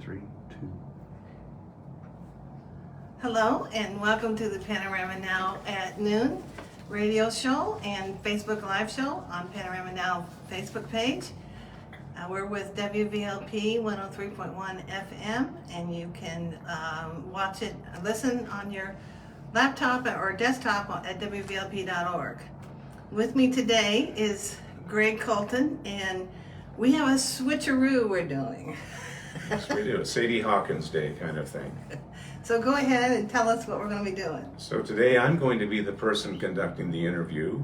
3, 2. Hello and welcome to the Panorama Now at Noon radio show and Facebook Live show on Panorama Now Facebook page. We're with WVLP 103.1 FM and you can watch it, listen on your laptop or desktop at WVLP.org. With me today is Greg Colton and we have a switcheroo we're doing. Yes, we do. Sadie Hawkins Day kind of thing. So go ahead and tell us what we're going to be doing. So today I'm going to be the person conducting the interview,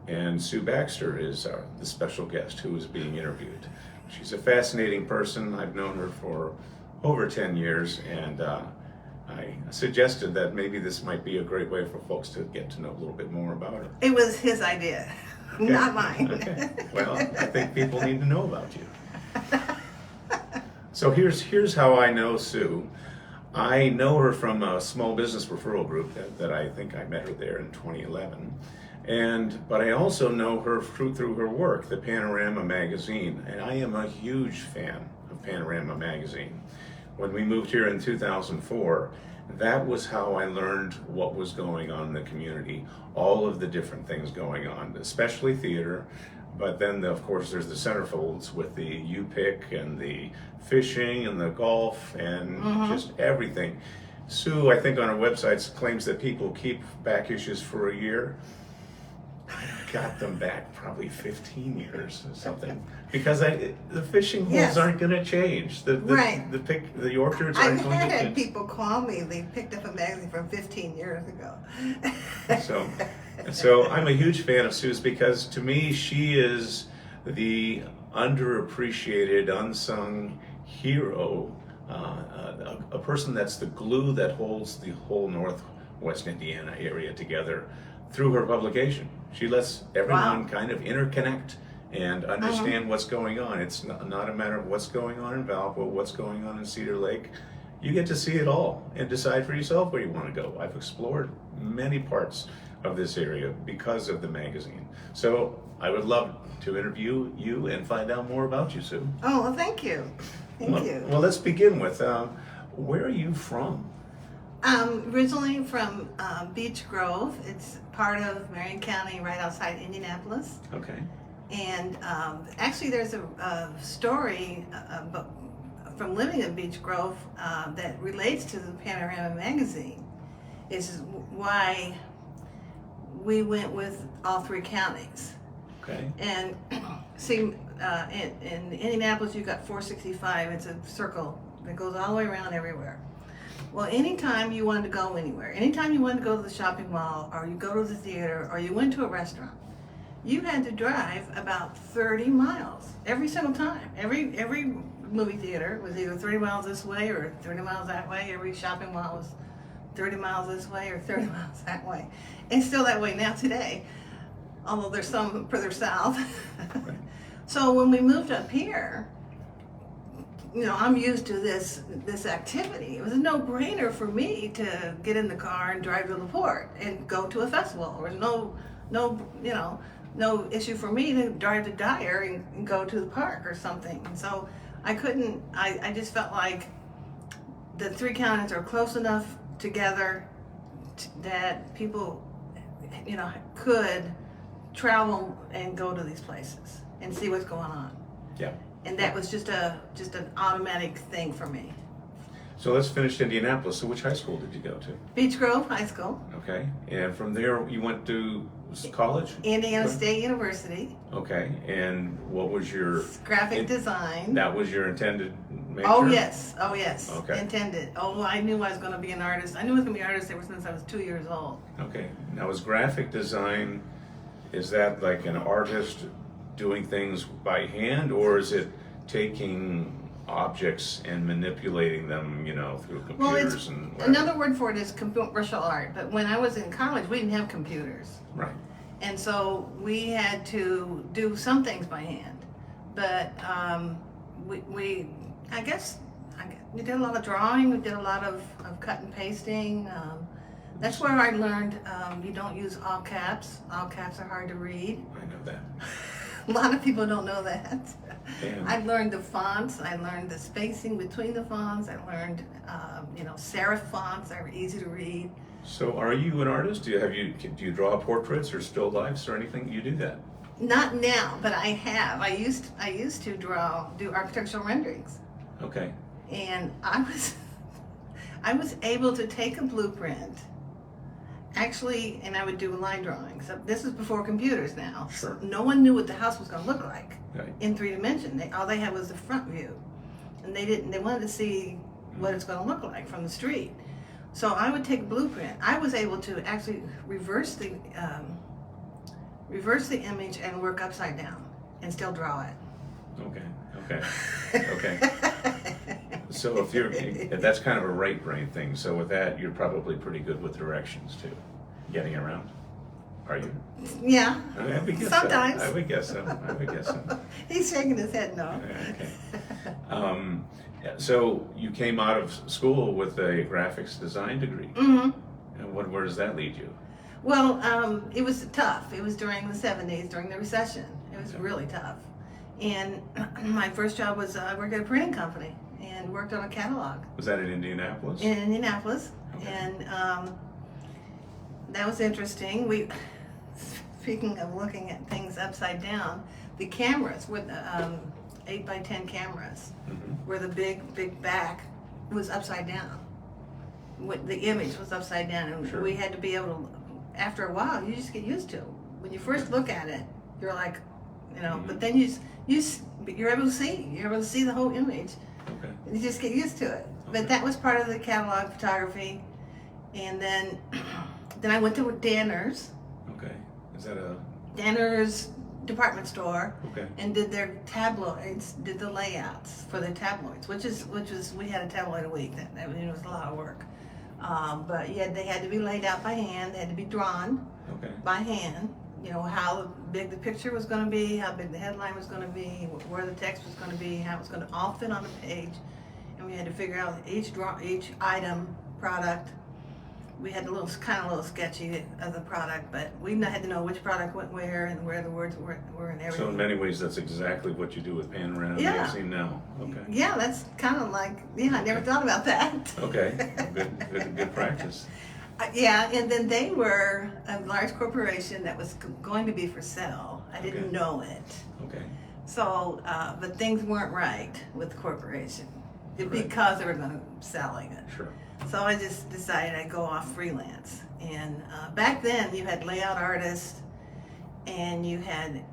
and Sue Baxter is the special guest who is being interviewed. She's a fascinating person. I've known her for over 10 years, and I suggested that maybe this might be a great way for folks to get to know a little bit more about her. It was his idea, Okay. not mine. Okay. Well, I think people need to know about you. So here's how I know Sue. I know her from a small business referral group that I think I met her there in 2011. But I also know her through her work, the Panorama magazine. And I am a huge fan of Panorama magazine. When we moved here in 2004, that was how I learned what was going on in the community, all of the different things going on, especially theater. But then, of course, there's the centerfolds with the U-Pick and the fishing and the golf and just everything. Sue, I think on her website, claims that people keep back issues for a year. I got them back probably 15 years or something because the fishing holes aren't going to change. The orchards aren't going to I've had change. people call me. They picked up a magazine from 15 years ago. So I'm a huge fan of Sue's because to me she is the underappreciated, unsung hero, a person that's the glue that holds the whole Northwest Indiana area together through her publication. She lets everyone kind of interconnect and understand what's going on. It's not a matter of what's going on in Valpo, what's going on in Cedar Lake. You get to see it all and decide for yourself where you want to go. I've explored many parts of this area because of the magazine. So I would love to interview you and find out more about you, Sue. Oh, well, thank you. Thank you. Well, let's begin with, where are you from? Originally from Beech Grove. It's part of Marion County, right outside Indianapolis. Okay. And actually there's a story from living in Beech Grove that relates to the Panorama magazine. Is why we went with all three counties. Okay. And see, in Indianapolis you've got 465. It's a circle that goes all the way around everywhere. Well, anytime you wanted to go anywhere, anytime you wanted to go to the shopping mall, or you go to the theater, or you went to a restaurant, you had to drive about 30 miles every single time. Every movie theater was either 30 miles this way or 30 miles that way. Every shopping mall was 30 miles this way or 30 miles that way. It's still that way now today, although there's some further south. So when we moved up here, you know, I'm used to this activity. It was a no-brainer for me to get in the car and drive to the port and go to a festival. There was no issue for me to drive to Dyer and go to the park or something. And so I just felt like the three counties are close enough together that people, could travel and go to these places and see what's going on. Yeah. And that was just an automatic thing for me. So let's finish Indianapolis. So which high school did you go to? Beech Grove High School. Okay. And from there you went to college? Indiana State University. Okay. And what was your... Graphic design. That was your intended major? Oh yes. Okay. Intended. Oh, I knew I was going to be an artist. I knew I was going to be an artist ever since I was 2 years old. Okay. Now is graphic design, is that like an artist doing things by hand, or is it taking objects and manipulating them, through computers and whatever? Another word for it is commercial art. But when I was in college, we didn't have computers. Right. And so we had to do some things by hand. But we did a lot of drawing. We did a lot of cut and pasting. That's where I learned you don't use all caps. All caps are hard to read. I know that. A lot of people don't know that. And- I learned the fonts. I learned the spacing between the fonts. I learned, serif fonts that were easy to read. So are you an artist? Do you draw portraits or still lifes or anything? You do that? Not now, but I have. I used to do architectural renderings, Okay. and I was able to take a blueprint. Actually, and I would do line drawings. So this is before computers now. Sure. No one knew what the house was going to look like Right. in 3D. All they had was the front view, and they wanted to see what it's going to look like from the street. So I would take a blueprint. I was able to actually reverse the image and work upside down and still draw it. Okay. So that's kind of a right brain thing. So with that, you're probably pretty good with directions too, getting around. Are you? Yeah. I would guess Sometimes. So. I would guess so. He's shaking his head no. Okay. So you came out of school with a graphics design degree. Mm-hmm. And where does that lead you? Well, it was tough. It was during the 70s, during the recession. It was Okay. really tough. And my first job was I worked at a printing company and worked on a catalog Was that in Indianapolis? in Indianapolis. Okay. And that was interesting. Speaking of looking at things upside down, the cameras with 8x10 cameras, Mm-hmm. where the big back was upside down. The image was upside down, and Sure. we had to be able to. After a while, you just get used to it. When you first look at it, you're like, Mhm. but then you're able to see. You're able to see the whole image. Okay. You just get used to it. Okay. But that was part of the catalog photography, and then I went to Danner's Is that a Danner's department store. okay? And did their tabloids, did the layouts for the tabloids, which was we had a tabloid a week. That was a lot of work. But they had to be laid out by hand. They had to be drawn Okay. by hand. How big the picture was going to be, how big the headline was going to be, where the text was going to be, how it was going to all fit on the page, and we had to figure out each item, product. We had a little sketchy of the product, but we had to know which product went where and where the words were and everything. So in many ways, that's exactly what you do with Panorama Yeah. Magazine now. Okay. Yeah, that's kind of like, I never thought about that. Okay. Good practice. Yeah, and then they were a large corporation that was going to be for sale. I didn't Okay. know it. Okay. So, but things weren't right with the corporation Right. because they were going to selling it. Sure. So I just decided I'd go off freelance. And back then you had layout artists and you had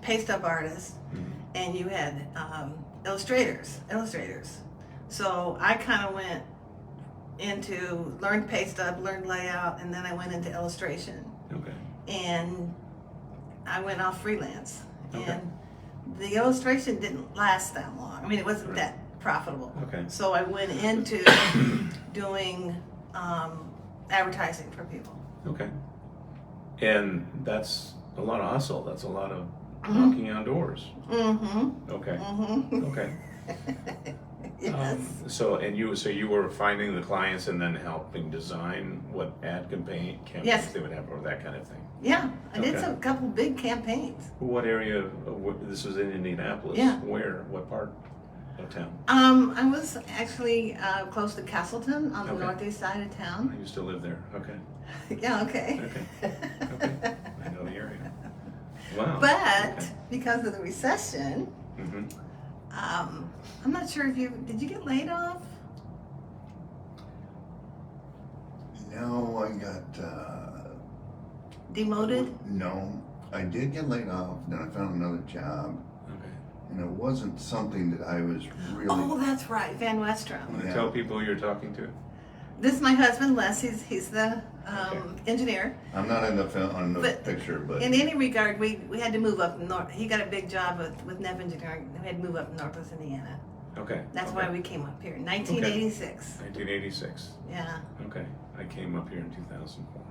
paste up artists Mhm. and you had illustrators. So I kind of went learned paste up, learned layout, and then I went into illustration. Okay. And I went off freelance. Okay. And the illustration didn't last that long. I mean, it wasn't Right. that profitable. Okay. So I went into doing advertising for people. Okay. And that's a lot of hustle. That's a lot of Mhm. knocking on doors. Mm-hmm. Okay. Mm-hmm. Okay. Yes. So you were finding the clients and then helping design what ad campaigns Yes. they would have or that kind of thing. Yeah, I did Okay. a couple big campaigns. What area? This was in Indianapolis. Yeah. Where? What part of town? I was actually close to Castleton on the Okay. northeast side of I town. used to live there. Okay. Yeah, okay. Okay. I know the area. Wow. But because of the recession, Hmm. I'm not sure if did you get laid off? No, I got, Demoted? no, I did get laid off, then I found another job, Okay. and it wasn't something that I was really. Oh, that's right, Van Westrom. Want to Yeah. tell people who you're talking to? This is my husband, Les. He's the Okay. engineer. I'm not in the film, on the But picture, but. In any regard, we had to move up north. He got a big job with Neff Engineering. We had to move up northwest Indiana. Okay. That's okay. why we came up here in 1986. 1986. Yeah. Okay. I came up here in 2004.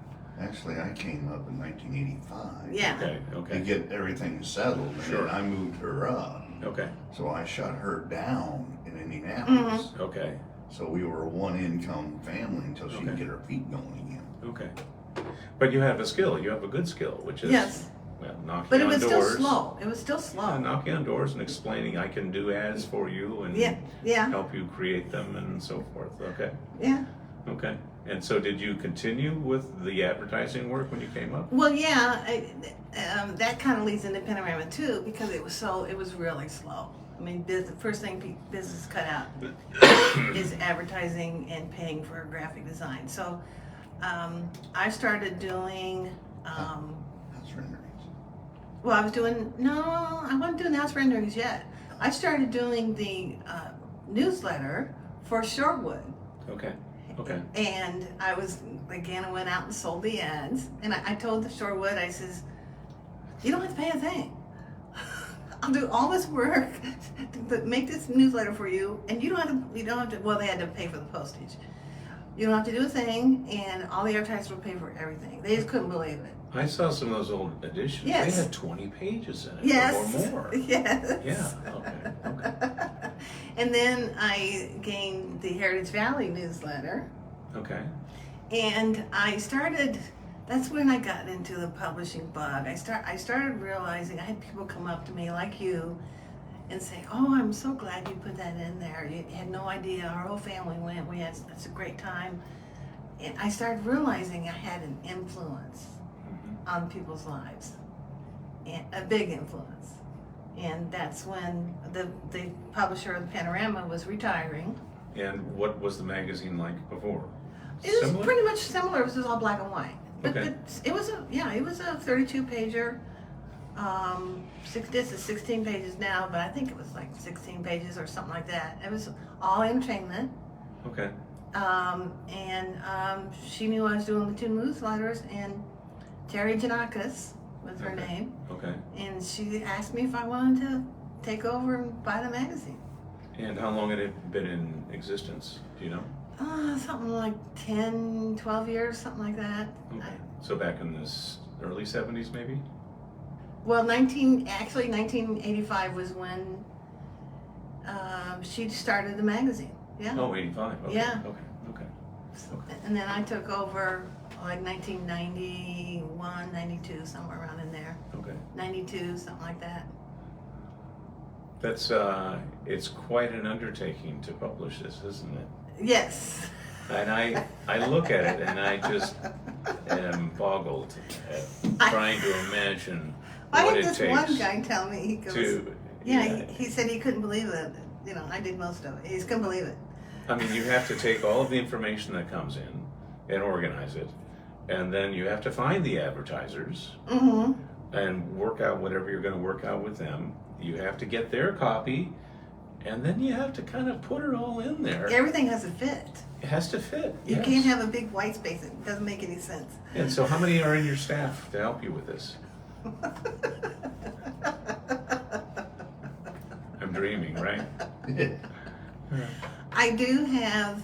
Actually, I came up in 1985. Yeah. Okay. To Okay. get everything settled, and Sure. then I moved her up, Okay. so I shut her down in Indianapolis. Mm-hmm. Okay. So we were a one-income family until she Okay. could get her feet going again. Okay. But you have a skill. You have a good skill, which is Yes. well, knocking But it on was doors. still slow. It was still slow. Knocking on doors and explaining I can do ads for you and Yeah. help you create them and so forth. Okay. Yeah. Okay. And so did you continue with the advertising work when you came up? Well, yeah, that kind of leads into Panorama too, because it was really slow. I mean, the first thing business cut out is advertising and paying for graphic design. So I started doing, House renderings. well, I wasn't doing house renderings yet. I started doing the newsletter for Shorewood. Okay. Okay. And I went out and sold the ads. And I told the Shorewood, I says, you don't have to pay a thing. I'll do all this work to make this newsletter for you, and you don't have to, well, they had to pay for the postage. You don't have to do a thing, and all the advertisers will pay for everything. They just couldn't believe it. I saw some of those old editions. Yes. They had 20 pages in it Yes. or more. Yes. Yeah. Okay. And then I gained the Heritage Valley newsletter, Okay. and that's when I got into the publishing bug. I started realizing I had people come up to me like you and say, "Oh, I'm so glad you put that in there. You had no idea. Our whole family went. We had such a great time." And I started realizing I had an influence on people's lives, and a big influence. And that's when the publisher of the Panorama was retiring. And what was the magazine like before? It was Similar? pretty much similar. It was just all black and white. But Okay. it was a 32 pager. This is 16 pages now, but I think it was like 16 pages or something like that. It was all entertainment. Okay. She knew I was doing the two newsletters, and Terry Janakis was her Okay. name, Okay. and she asked me if I wanted to take over and buy the magazine. And how long had it been in existence? Do you know? Something like 10, 12 years, something like that. Okay. So back in the early 70s, maybe? Well, 1985 was when she started the magazine. Yeah. Oh, 85. Okay. Yeah. Okay. Okay. And then I took over like 1991, 92, somewhere around in there. Okay. 92, something like that. That's it's quite an undertaking to publish this, isn't it? Yes. And I look at it and I just am boggled at trying to imagine I what had it this takes one guy tell me, he goes, to. he said he couldn't believe it. You know, I did most of it. He just couldn't believe it. I mean, you have to take all of the information that comes in and organize it, and then you have to find the advertisers Mm-hmm. and work out whatever you're going to work out with them. You have to get their copy, and then you have to kind of put it all in there. Everything has to fit. It has to fit. You yes. can't have a big white space. It doesn't make any sense. And so, how many are in your staff to help you with this? I'm dreaming, right? I do have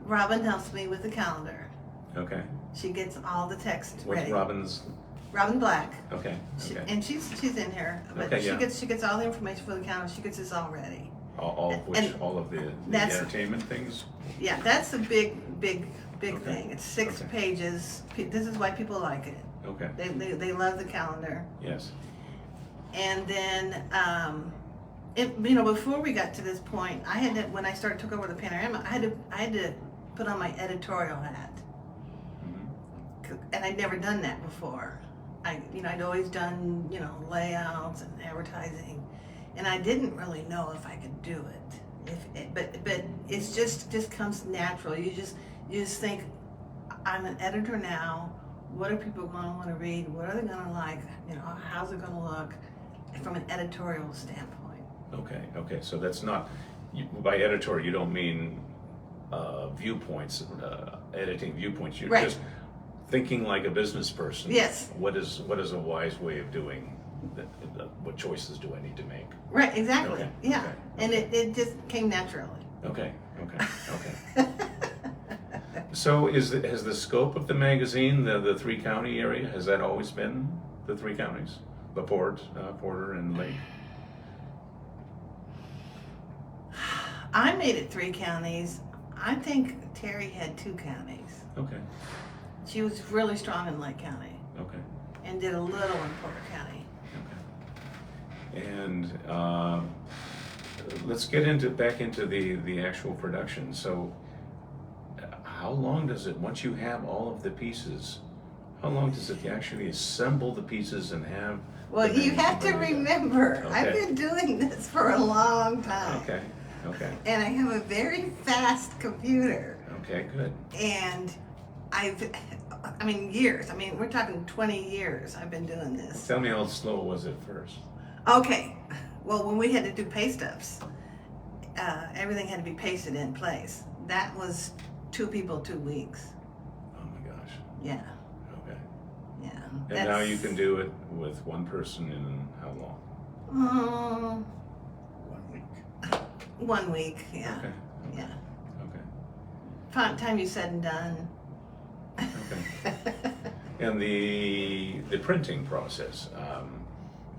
Robin helps me with the calendar. Okay. She gets all the text What's ready. Robin's? Robin Black. Okay. She, Okay. and she's in here, but Okay, yeah. she gets all the information for the calendar. She gets this all ready. All of which, and all of the that's- entertainment things. Yeah, that's a big Okay. thing. It's 6 Okay. pages. This is why people like it. Okay. They love the calendar. Yes. And then, before we got to this point, I had to, when I took over the Panorama, I had to put on my editorial hat, Mhm. and I'd never done that before. I'd always done, layouts and advertising, and I didn't really know if I could do it. But it's just comes natural. You just think, I'm an editor now. What are people going to want to read? What are they going to like? How's it going to look from an editorial standpoint? Okay. So that's not by editorial. You don't mean viewpoints, editing viewpoints. You're Right. just thinking like a business person. Yes. What is a wise way of doing? What choices do I need to make? Right, exactly. Okay, Yeah. okay, And okay. it just came naturally. Okay. So has the scope of the magazine, the 3-county area, has that always been the 3 counties? LaPorte, Porter, and Lake? I made it 3 counties. I think Terry had 2 counties. Okay. She was really strong in Lake County. Okay. and did a little in Porter County. Okay. And let's get back into the actual production. So how long does it, once you have all of the pieces, how long does it actually assemble the pieces and have? Well, you have to remember, Okay. I've been doing this for a long time. Okay, okay, And I have a very fast computer. okay, good. And years. We're talking 20 years I've been doing this. Tell me how slow was it first? Okay. Well, when we had to do pay stubs, everything had to be pasted in place. That was 2 people, 2 weeks. Oh my gosh. Yeah. Okay. Yeah. And now you can do it with one person in how long? 1 week. 1 week. Yeah. Okay. Yeah. Okay. Time you said and done. Okay. And the printing process,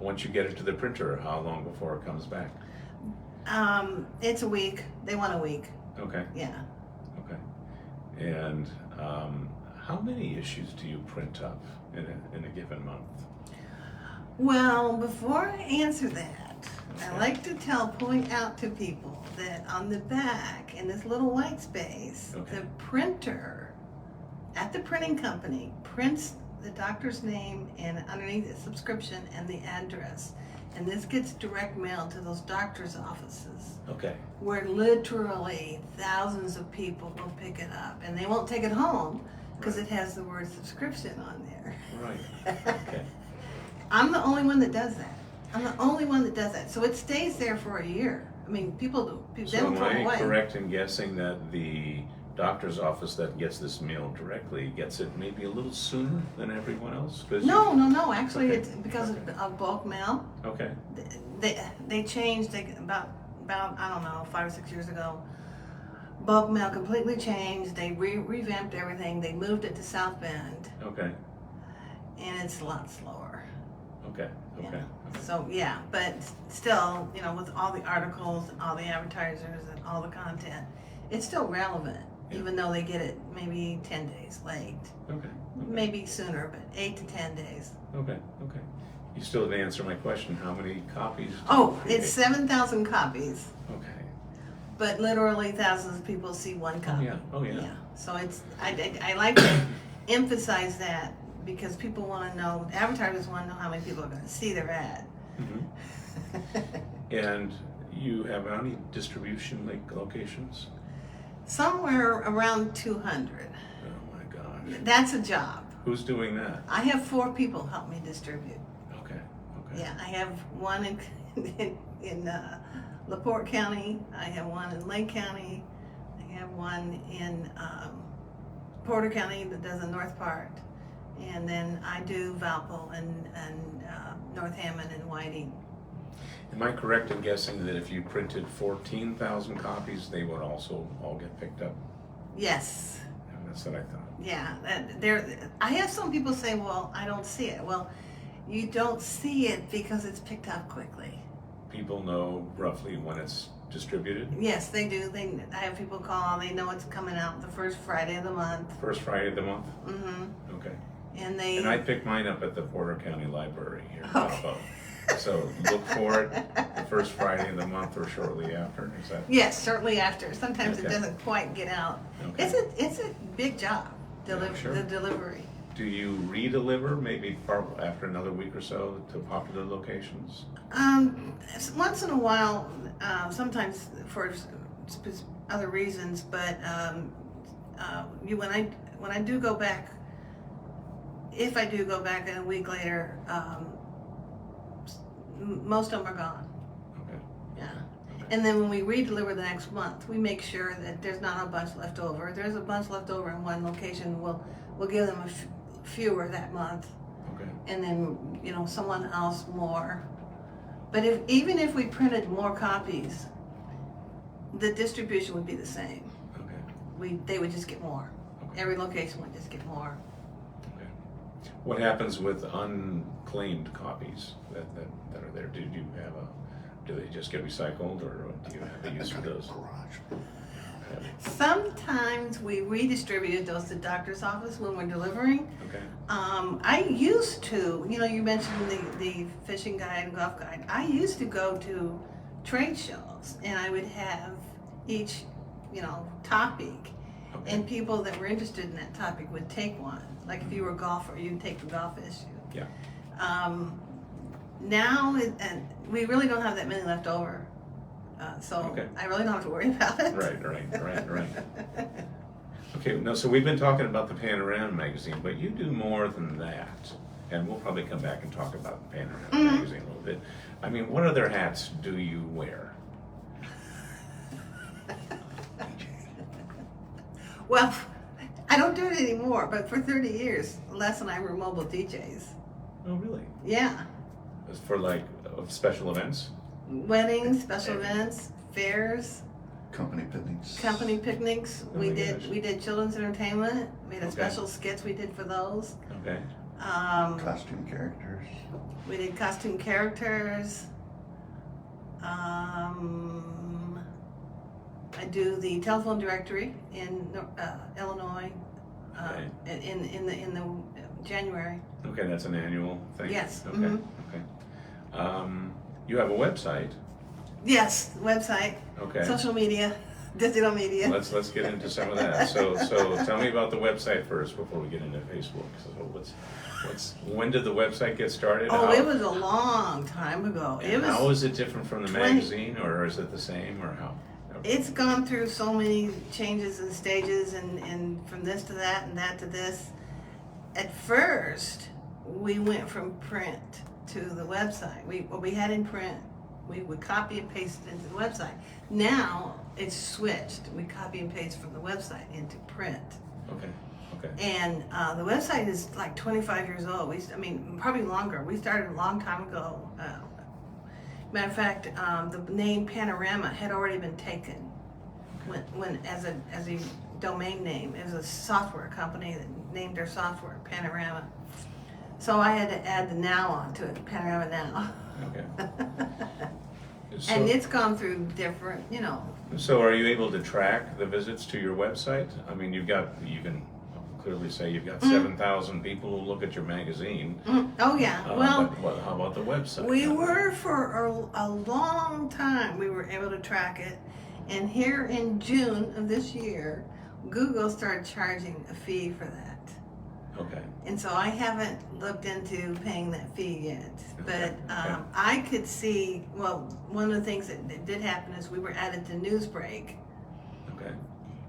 once you get it to the printer, how long before it comes back? It's a week. They want a week. Okay. Yeah. Okay. And how many issues do you print up in a given month? Well, before I answer that, I like to point out to people that on the back, in this little white space, Okay. the printer at the printing company prints the doctor's name and underneath the subscription and the address. And this gets direct mail to those doctor's offices, Okay. where literally thousands of people will pick it up. And they won't take it home because Right. it has the word subscription on there. Right. Okay. I'm the only one that does that. I'm the only one that does that. So it stays there for a year. People they So don't am throw it I away. correct in guessing that the doctor's office that gets this mail directly gets it maybe a little sooner than everyone else? 'Cause No. Actually, Okay. it's because Okay. of bulk mail. Okay. They changed about I don't know 5 or 6 years ago. Bulk mail completely changed. They revamped everything. They moved it to South Bend, Okay. and it's a lot slower. Okay. Okay. Yeah. So yeah, but still, with all the articles and all the advertisers and all the content, it's still relevant, Yeah. even though they get it maybe 10 days late. Okay. Maybe sooner, but 8 to 10 days. Okay. Okay. You still didn't answer my question. How many copies? do Oh, you create? it's 7,000 copies, Okay. but literally thousands of people see one Oh copy. yeah. Oh yeah. Yeah. So I like to emphasize that because people want to know, advertisers want to know how many people are going to see their ad. Mm-hmm. And you have how many distribution locations? Somewhere around 200. Oh my gosh. That's a job. Who's doing that? I have 4 people help me distribute. Okay. Okay. Yeah, I have one in LaPorte County. I have one in Lake County. I have one in Porter County that does the north part. And then I do Valpo and North Hammond and Whiting. Am I correct in guessing that if you printed 14,000 copies, they would also all get picked up? Yes. That's what I thought. Yeah. I have some people say, well, I don't see it. Well, you don't see it because it's picked up quickly. People know roughly when it's distributed? Yes, they do. I have people call. They know it's coming out the first Friday of the month. First Friday of the month? Mm-hmm. Okay. And I pick mine up at the Porter County Library here in Okay. Valpo. So look for it the first Friday of the month or shortly after. Is that? Yes, shortly after. Sometimes Okay. it doesn't quite get out. Okay. It's a big job. Sure. The delivery. Do you redeliver maybe after another week or so to popular locations? Once in a while, sometimes for other reasons, but when I do go back, if I do go back a week later, most of them are gone. Okay. Yeah. Okay. And then when we redeliver the next month, we make sure that there's not a bunch left over. If there's a bunch left over in one location, we'll give them fewer that month, Okay. and then someone else more. But even if we printed more copies, the distribution would be the same. Okay. They would just get more. Okay. Every location would just get more. Okay. What happens with unclaimed copies that are there? Do they just get recycled, or do you have a use for those? Garage. Sometimes we redistributed those to doctor's office when we're delivering. Okay. I used to, you mentioned the fishing guide and golf guide. I used to go to trade shows and I would have each, topic, Okay. and people that were interested in that topic would take one. Like if you were a golfer, you'd take the golf issue. Yeah. Now, and we really don't have that many left over. So Okay. I really don't have to worry about it. Right. Okay, no, so we've been talking about the Panorama magazine, but you do more than that. And we'll probably come back and talk about the Panorama magazine a little bit. I mean, what other hats do you wear? Well, I don't do it anymore, but for 30 years, Les and I were mobile DJs. Oh, really? Yeah. For like special events? Weddings, special events, fairs, Company picnics. company picnics. Oh we my did gosh. we did children's entertainment. We had Okay. special skits we did for those. Okay. Costume characters. We did costume characters. I do the telephone directory in Illinois Okay. in the January. Okay, that's an annual thing? Yes. Okay, Mhm. okay. You have a website. Yes, website, Okay. social media, digital media. Let's get into some of that. So tell me about the website first before we get into Facebook. So when did the website get started? Oh, it was a long time ago. And how is it different from the 20 magazine, or is it the same, or how? It's gone through so many changes and stages, and from this to that and that to this. At first, we went from print to the website. What we had in print, we would copy and paste it into the website. Now it's switched. We copy and paste from the website into print. Okay. And the website is like 25 years old. Probably longer. We started a long time ago. Matter of fact, the name Panorama had already been taken when as a domain name. It was a software company that named their software Panorama. So I had to add the now onto it, Panorama Now. Okay. And it's gone through different, So are you able to track the visits to your website? I mean, you can clearly say you've got 7,000 people who look at your magazine. Oh yeah. But how about the website? We were for a long time. We were able to track it, and here in June of this year, Google started charging a fee for that. Okay. And so I haven't looked into paying that fee yet. But Okay. I could see. Well, one of the things that did happen is we were added to Newsbreak, Okay.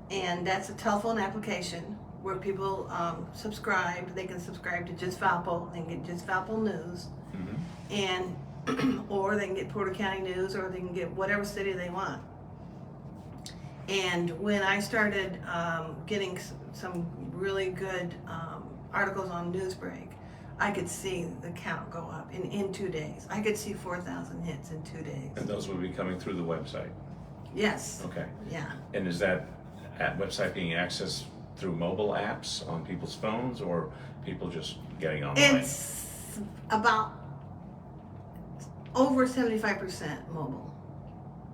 and that's a telephone application where people subscribe. They can subscribe to Just Valpo. They can get Just Valpo News, Mm-hmm. and or they can get Porter County News, or they can get whatever city they want. And when I started getting some really good articles on Newsbreak, I could see the count go up in 2 days. I could see 4,000 hits in 2 days. And those would be coming through the website. Yes. Okay. Yeah. And is that website being accessed through mobile apps on people's phones, or people just getting online? It's about over 75% mobile.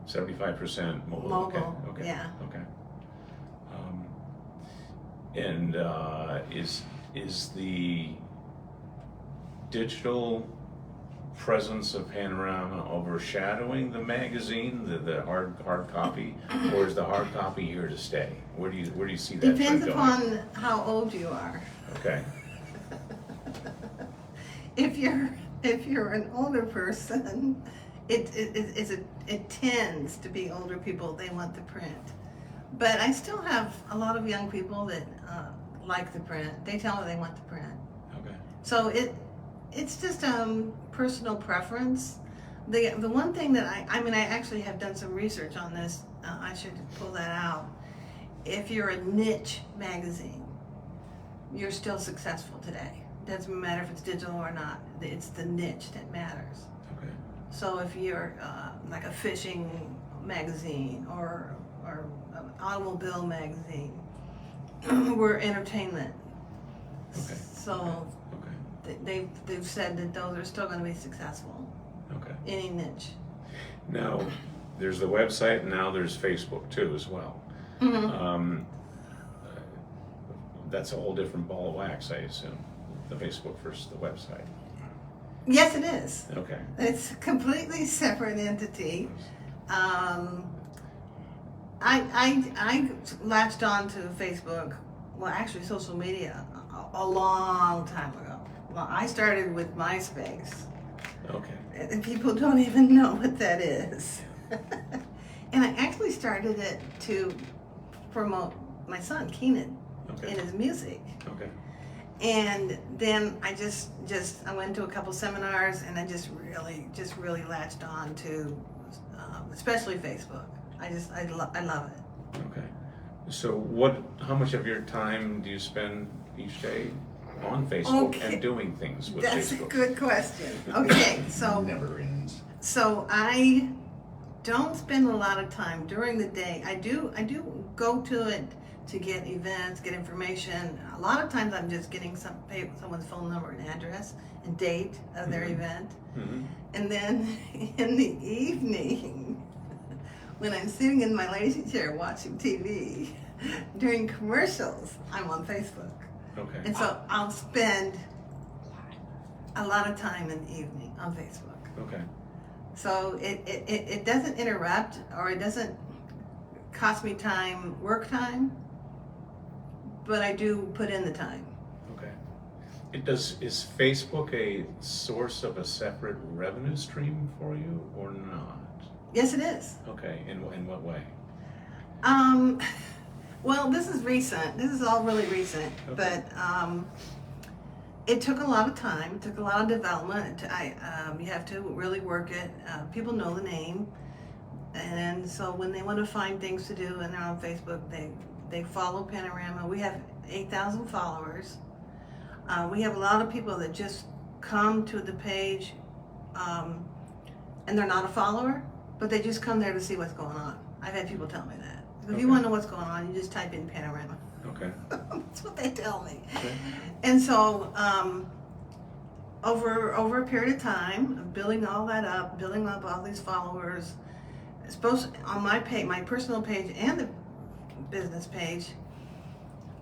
75% mobile. Mobile, Okay. yeah. Okay. And is the digital presence of Panorama overshadowing the magazine, the hard copy, or is the hard copy here to stay? Where do you see that? Depends trend going? upon how old you are. Okay. If you're an older person, it tends to be older people. They want the print, but I still have a lot of young people that like the print. They tell me they want the print. Okay. So it's just personal preference. The one thing that I actually have done some research on this. I should pull that out. If you're a niche magazine, you're still successful today. Doesn't matter if it's digital or not. It's the niche that matters. Okay. So if you're like a fishing magazine or an automobile magazine, we're entertainment. Okay. So Okay. they've said that those are still going to be successful. Okay. Any niche. Now, there's the website, and now there's Facebook too as well. Um, that's a whole different ball of wax, I assume. The Facebook versus the website. Yes, it is. Okay. It's a completely separate entity. I latched on to Facebook, well, actually social media, a long time ago. Well, I started with MySpace. Okay. And people don't even know what that is. And I actually started it to promote my son, Keenan, Okay. and his music. Okay. And then I I went to a couple seminars, and I just really latched on to, especially Facebook. I love it. Okay. So how much of your time do you spend each day on Facebook and doing things with That's Facebook? a good question. Okay, so Never ends. So I don't spend a lot of time during the day. I do go to it to get events, get information. A lot of times I'm just getting someone's phone number and address and date of their event. Mm-hmm. And then in the evening, when I'm sitting in my lazy chair watching TV, during commercials, I'm on Facebook. Okay. And so I'll spend a lot of time in the evening on Facebook. Okay. So it doesn't interrupt, or it doesn't cost me time, work time, but I do put in the time. Okay. Is Facebook a source of a separate revenue stream for you or not? Yes, it is. Okay. In what way? Well, this is recent. This is all really recent, Okay. but it took a lot of time. It took a lot of development. You have to really work it. People know the name, and so when they want to find things to do and they're on Facebook, they follow Panorama. We have 8,000 followers. We have a lot of people that just come to the page, and they're not a follower, but they just come there to see what's going on. I've had people tell me that. If you want to know what's going on, you just type in Panorama. Okay. That's what they tell me. Okay. And so, over a period of time, of building all that up, building up all these followers, on my page, my personal page and the business page,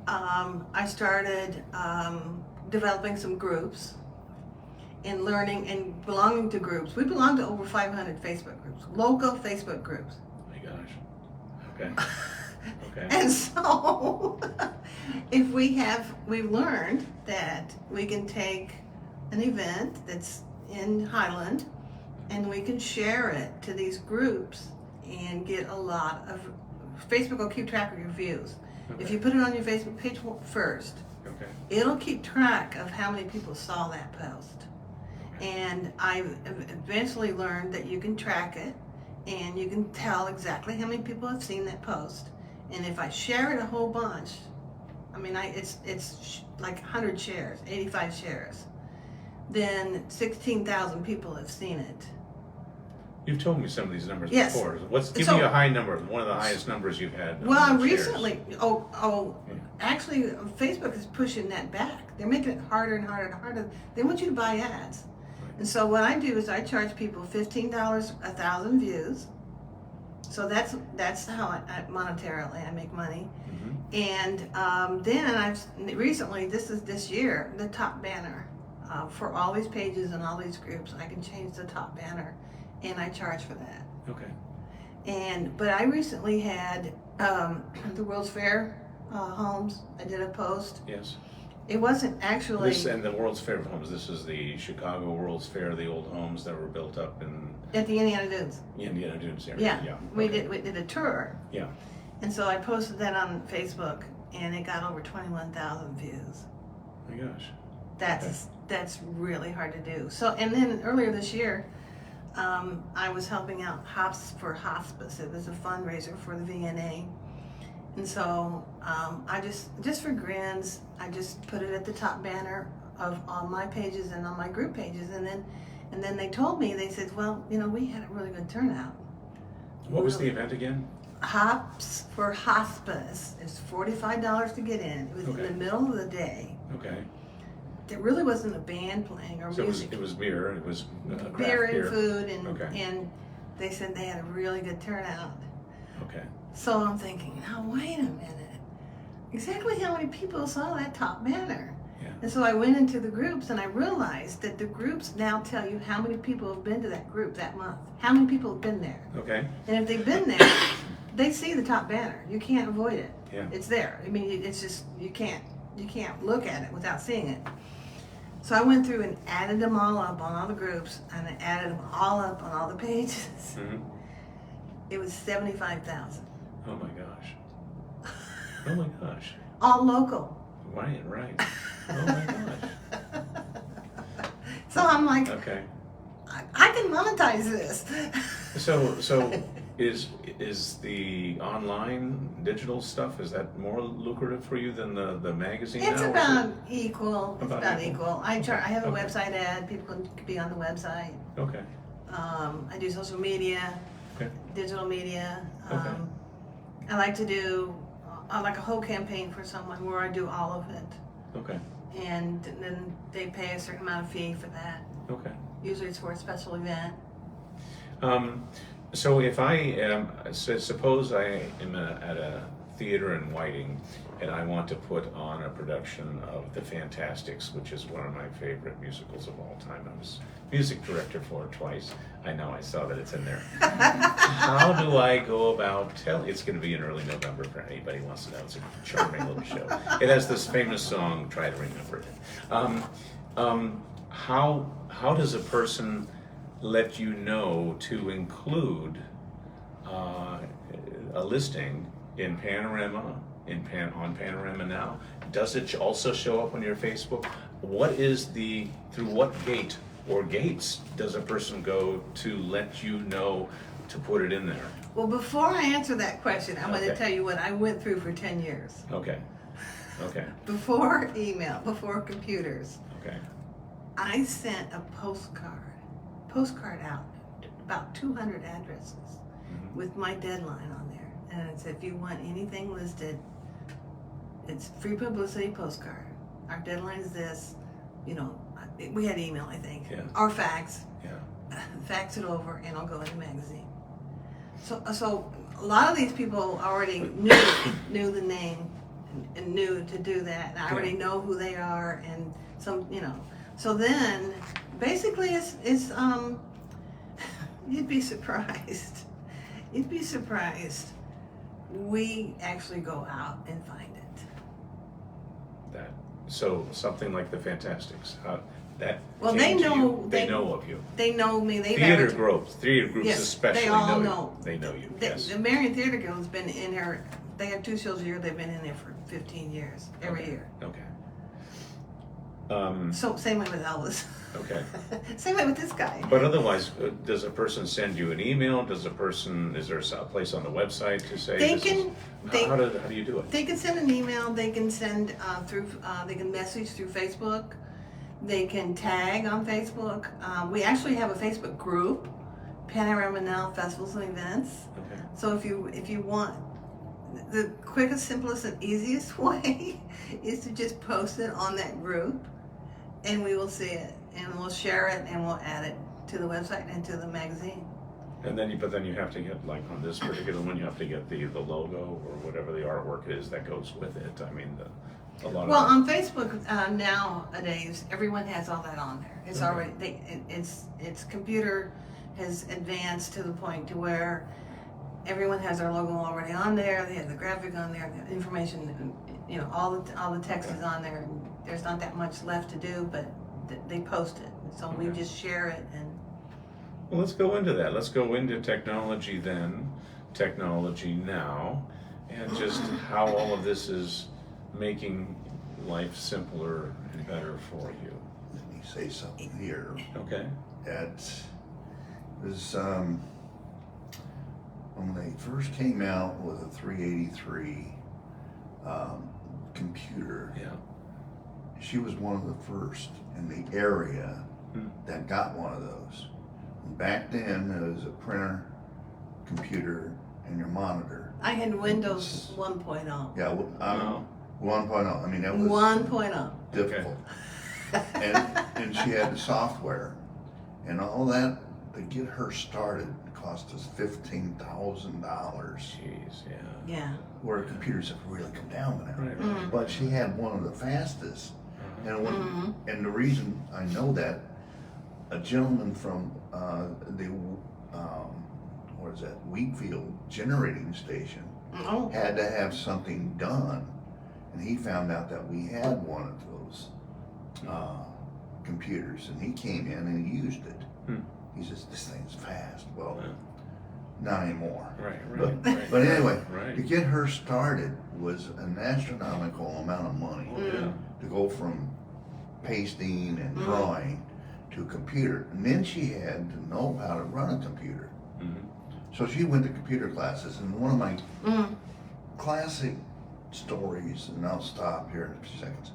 I started developing some groups and learning and belonging to groups. We belong to over 500 Facebook groups, local Facebook groups. Oh my gosh. Okay. Okay. And so, we've learned that we can take an event that's in Highland and we can share it to these groups and get a lot of, Facebook will keep track of your views. Okay. If you put it on your Facebook page first, Okay. it'll keep track of how many people saw that post. And I've eventually learned that you can track it and you can tell exactly how many people have seen that post. And if I share it a whole bunch, I mean, it's like 100 shares, 85 shares, then 16,000 people have seen it. You've told me some of these numbers Yes. before. Give So- me a high number, one of the highest numbers you've had. Well, on shares. recently, actually, Facebook is pushing that back. They're making it harder and harder and harder. They want you to buy ads. And so what I do is I charge people $15 a 1,000 views. So that's how I monetarily I make money. Mm-hmm. And then I've recently, this year, the top banner for all these pages and all these groups, I can change the top banner, and I charge for that. Okay. But I recently had the World's Fair homes. I did a post. Yes. It wasn't actually And the World's Fair of Homes. This is the Chicago World's Fair, the old homes that were built up in at the Indiana Dunes. Indiana Dunes area. Yeah, Yeah. we Okay. did a tour. Yeah. And so I posted that on Facebook, and it got over 21,000 views. Oh my gosh. That's really hard to do. So, and then earlier this year, I was helping out Hops for Hospice. It was a fundraiser for the VNA. And so I just for grins, I just put it at the top banner of on my pages and on my group pages. And then they told me, they said, well, we had a really good turnout. What was the event again? Hops for Hospice. It's $45 to get in. It was Okay. in the middle of the day. Okay. There really wasn't a band playing or So music. it was beer. It was craft Beer and food, and Okay. and they said they had a really good turnout. Okay. So I'm thinking, now wait a minute. Exactly how many people saw that top banner? Yeah. And so I went into the groups and I realized that the groups now tell you how many people have been to that group that month. How many people have been there. Okay. And if they've been there, they see the top banner. You can't avoid it. Yeah. It's there. I mean, it's just, you can't look at it without seeing it. So I went through and added them all up on all the groups, and I added them all up on all the pages. Mm-hmm. It was 75,000. Oh my gosh. Oh my gosh. All local. Right. Oh my gosh. So I'm like, Okay. I can monetize this. So is the online digital stuff, is that more lucrative for you than the magazine It's now? about equal. It's About about equal? equal. I have a Okay. website ad. People can be on the website. Okay. I do social media, Okay. digital media. Okay. I like to do like a whole campaign for someone where I do all of it, Okay. and then they pay a certain amount of fee for that. Okay. Usually it's for a special event. So if I am, suppose I am at a theater in Whiting and I want to put on a production of The Fantastics, which is one of my favorite musicals of all time. I was music director for it twice. I know, I saw that it's in there. How do I go about telling? It's going to be in early November for anybody who wants to know. It's a charming little show. It has this famous song, Try to Remember It. How does a person let you know to include a listing in Panorama, on Panorama Now? Does it also show up on your Facebook? Through what gate or gates does a person go to let you know to put it in there? Well, before I answer that question, I'm going to Okay. tell you what I went through for 10 years. Okay. Before email, before computers, Okay. I sent a postcard out, about 200 addresses Mhm. with my deadline on there. And it said, if you want anything listed, it's free publicity postcard. Our deadline is this. We had email, I think, Yeah. or fax. Yeah. Fax it over, and I'll go in the magazine. So a lot of these people already knew the name and knew to do that. And I already know who they are, and So then, basically, it's you'd be surprised. You'd be surprised. We actually go out and find it. So something like The Fantastics. Well, came they to know- you. They they- know of you. They know me. They've Theater advertised- groups Yes, especially they all know know. you. They know you. The, Yes. the Marion Theater Guild's been in here. They have 2 shows a year. They've been in there for 15 years, every Okay. year. Okay. So same way with Elvis. Okay. Same way with this guy. But otherwise, does a person send you an email? Is there a place on the website to say They this can- is, they- how do you do it? They can send an email. They can send they can message through Facebook. They can tag on Facebook. We actually have a Facebook group, Panorama Now Festivals and Events. Okay. So if you want, the quickest, simplest, and easiest way is to just post it on that group, and we will see it, and we'll share it, and we'll add it to the website and to the magazine. And then you have to get, like on this particular one, you have to get the logo or whatever the artwork is that goes with it. I mean, a lot Well, of on Facebook nowadays, everyone has all that on there. It's Okay. already its computer has advanced to the point to where everyone has their logo already on there. They have the graphic on there, the information, all the text is on there. There's not that much left to do, but they post it. So we Okay. just share it, and Well, let's go into that. Let's go into technology then, technology now, and just how all of this is making life simpler and better for you. Let me say something here. Okay? It was when they first came out with a 383 computer. Yeah. She was one of the first in the area Hmm. that got one of those. And back then, it was a printer, computer, and your monitor. I had Windows 1.0. Yeah, Wow. 1.0. I mean, that was 1.0. difficult. And she had the software and all that to get her started. Of cost us $15,000, Jeez, yeah. Yeah. where computers have really come down now. Right, Mm. But she had one of the fastest. And Mhm. and the reason I know that, a gentleman from what is that, Wheatfield generating station Oh. had to have something done, and he found out that we had one of those computers, and he came in and he used it. Hmm. He says, "This thing's fast." Well, Yeah. not anymore. Right. But anyway, Right. to get her started was an astronomical amount of money Oh, yeah. to go from pasting and Mm. drawing to a computer. And then she had to know how to run a computer. Mhm. So she went to computer classes, and one of my Mm. classic stories, and I'll stop here in a few seconds.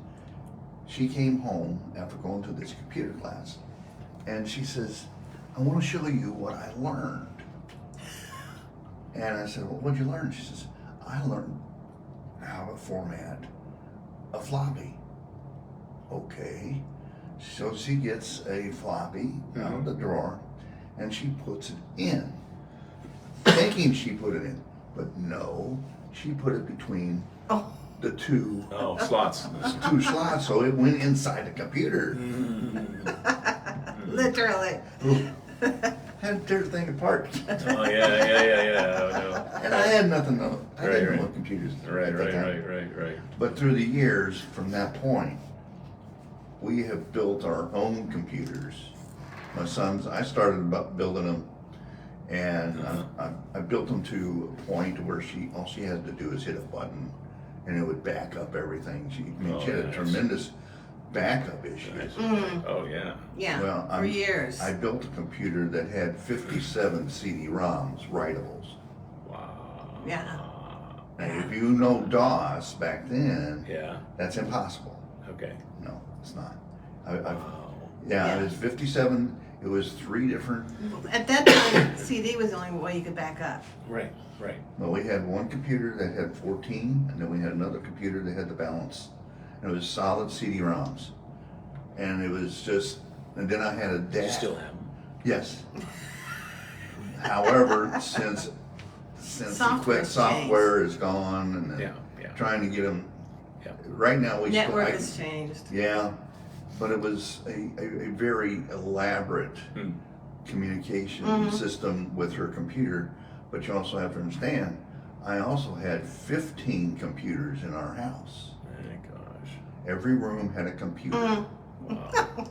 She came home after going to this computer class, and she says, "I want to show you what I learned." And I said, "Well, what'd you learn?" She says, "I learned how to format a floppy." Okay. So she gets a floppy out of the drawer, and she puts it in, thinking she put it in, but no, she put it between Oh. the two Oh, slots. slots, so it went inside the computer. Literally. Had to tear the thing apart. Oh, yeah. Oh, no. And I had nothing to, I didn't Right. know what computers Right, at the time. right. But through the years, from that point, we have built our own computers. My sons, I started about building them, and I built them to a point where all she had to do is hit a button, and it would back up everything. She had a nice. tremendous backup issue. Nice. Mm. Oh, yeah. Yeah. Well, for years. I built a computer that had 57 CD-ROMs, writables. Wow. Yeah. And if you know DOS back then, Yeah. that's impossible. Okay. No, it's not. Wow. Yeah, Yeah. it was 57. It was 3 different. At that time, CD was the only way you could back up. Right. Well, we had one computer that had 14, and then we had another computer that had the balance. And it was solid CD-ROMs, and it was just. And then I had a Do you DAC. still have them? Yes. However, since software is gone, and Yeah. trying to get them. Yeah. Right now we Network still. has changed. Yeah, but it was a very elaborate Hmm. communication Mhm. system with her computer. But you also have to understand, I also had 15 computers in our house. My gosh. Every room had a computer. Mm. Wow.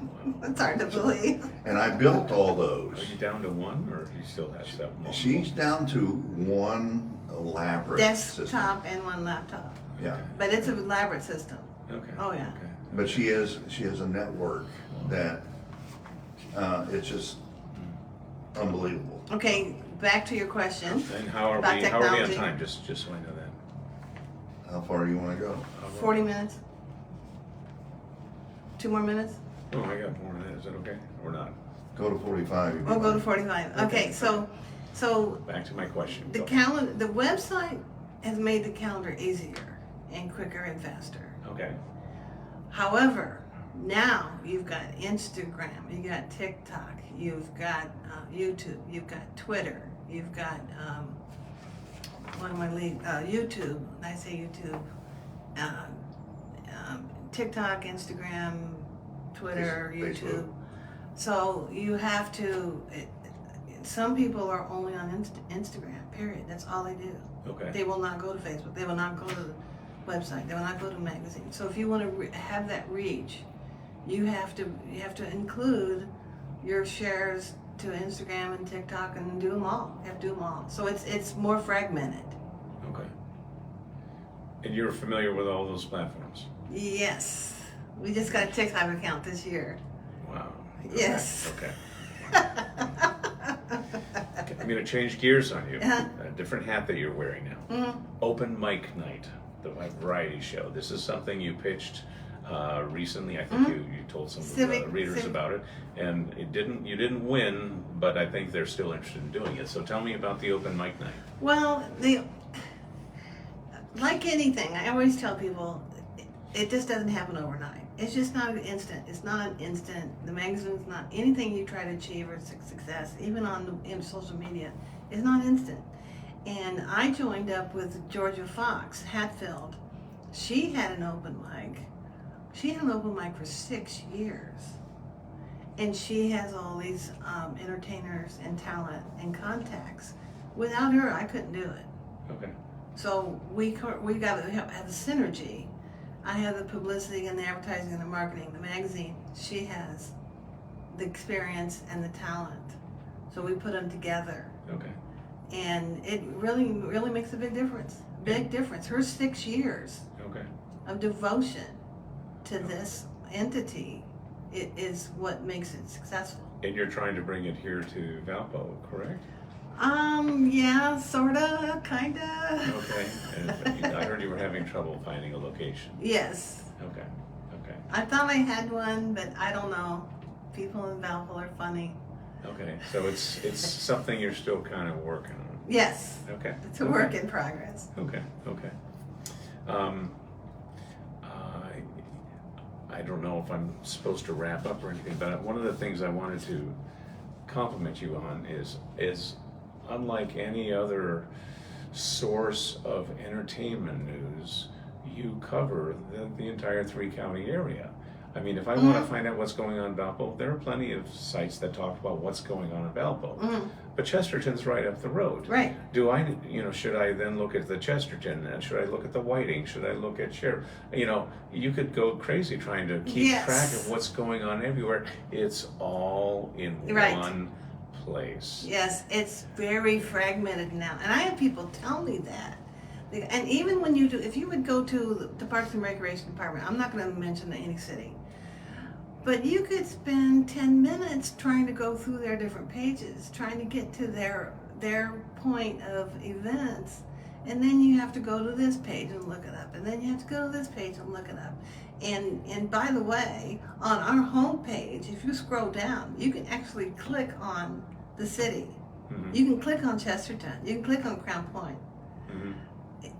It's hard to believe. And I built all Are those. you down to one, or you still have stuff? She's down to one elaborate system. Desktop and one laptop. Yeah, But it's an elaborate system. Okay. Oh, yeah. Okay. but she has a network that it's just unbelievable. Okay, back to your question. And how are About we? How are we on technology. time? Just so I know that. How far do you want to go? 40 minutes? 2 more minutes? Oh, I got more than that. Is that okay or not? Go to 45. if you We'll go to want. 45. Okay, so Back to my question. the Go. calendar, the website has made the calendar easier and quicker and faster. Okay. However, now you've got Instagram, you got TikTok, you've got YouTube, you've got Twitter, you've got one of my YouTube. I say YouTube, TikTok, Instagram, Twitter, Facebook. YouTube. So you have to. Some people are only on Instagram. Period. That's all they do. Okay. They will not go to Facebook. They will not go to the website. They will not go to magazines. So if you want to have that reach, you have to include your shares to Instagram and TikTok and do them all. You have to do them all. So it's more fragmented. Okay. And you're familiar with all those platforms? Yes, we just got a TikTok account this year. Wow. Okay. Yes. Okay. I'm going to change gears on you. Uh-huh. A different hat that you're wearing now. Mhm. Open mic night, the variety show. This is something you pitched recently. I think Mhm. you told some Civic- readers civic- about it, and you didn't win, but I think they're still interested in doing it. So tell me about the open mic night. Well, like anything, I always tell people, it just doesn't happen overnight. It's just not an instant. It's not an instant. The magazine's not anything you try to achieve or success, even in social media, is not instant. And I joined up with Georgia Fox Hatfield. She had an open mic. She had an open mic for 6 years. And she has all these entertainers and talent and contacts. Without her, I couldn't do it. Okay. So we got to have a synergy. I have the publicity and the advertising and the marketing, the magazine. She has the experience and the talent. So we put them together. Okay. And it really, really makes a big difference. Big difference. Her 6 years Okay. of devotion to this entity is what makes it successful. And you're trying to bring it here to Valpo, correct? Yeah, sorta, kinda. Okay. And I heard you were having trouble finding a location. Yes. Okay. Okay. I thought I had one, but I don't know. People in Valpo are funny. Okay. So it's something you're still kind of working on. Yes. Okay. It's a work in progress. Okay. Okay. I don't know if I'm supposed to wrap up or anything, but one of the things I wanted to compliment you on is unlike any other source of entertainment news, you cover the entire 3-county area. I mean, if I want to find out what's going on in Valpo, there are plenty of sites that talk about what's going on in Valpo. But Chesterton's right up the road. Right. Do I, should I then look at the Chesterton? And should I look at the Whiting? Should I look at Sheriff? You could go crazy trying to keep track of what's going on everywhere. It's all in one place. Yes, it's very fragmented now. And I have people tell me that. And even when you do, if you would go to the Parks and Recreation Department, I'm not going to mention any city, but you could spend 10 minutes trying to go through their different pages, trying to get to their point of events, and then you have to go to this page and look it up, and then you have to go to this page and look it up. And by the way, on our home page, if you scroll down, you can actually click on the city. You can click on Chesterton. You can click on Crown Point.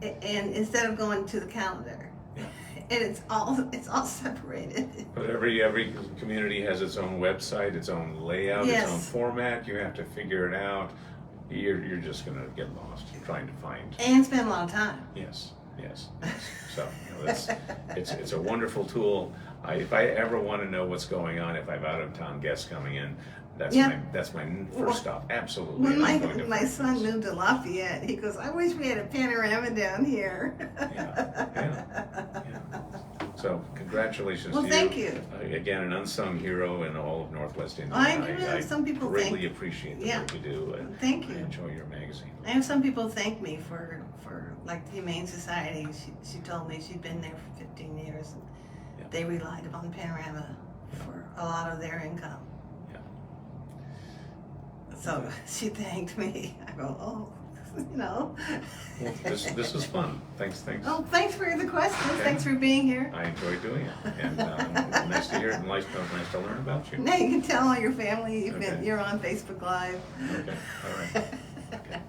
And instead of going to the calendar, and it's all separated. But every community has its own website, its own layout, its own format. You have to figure it out. You're just gonna get lost trying to find. And spend a lot of time. Yes. So it's a wonderful tool. If I ever want to know what's going on, if I have out of town guests coming in, that's my first stop. Absolutely. When my son moved to Lafayette, he goes, "I wish we had a panorama down here." Yeah. So congratulations to you. Well, thank you. Again, an unsung hero in all of Northwest Indiana. I some people greatly appreciate the work you do. And thank you. I enjoy your magazine. I have some people thank me for like the Humane Society. She told me she'd been there for 15 years. And they relied upon Panorama for a lot of their income. So she thanked me. I go, oh, Well, this was fun. Thanks. Oh, thanks for the questions. Okay. Thanks for being here. I enjoyed doing it, and nice to hear it, and nice to learn about you. Now you can tell all your family you're on Facebook Live. Okay, all right. Okay.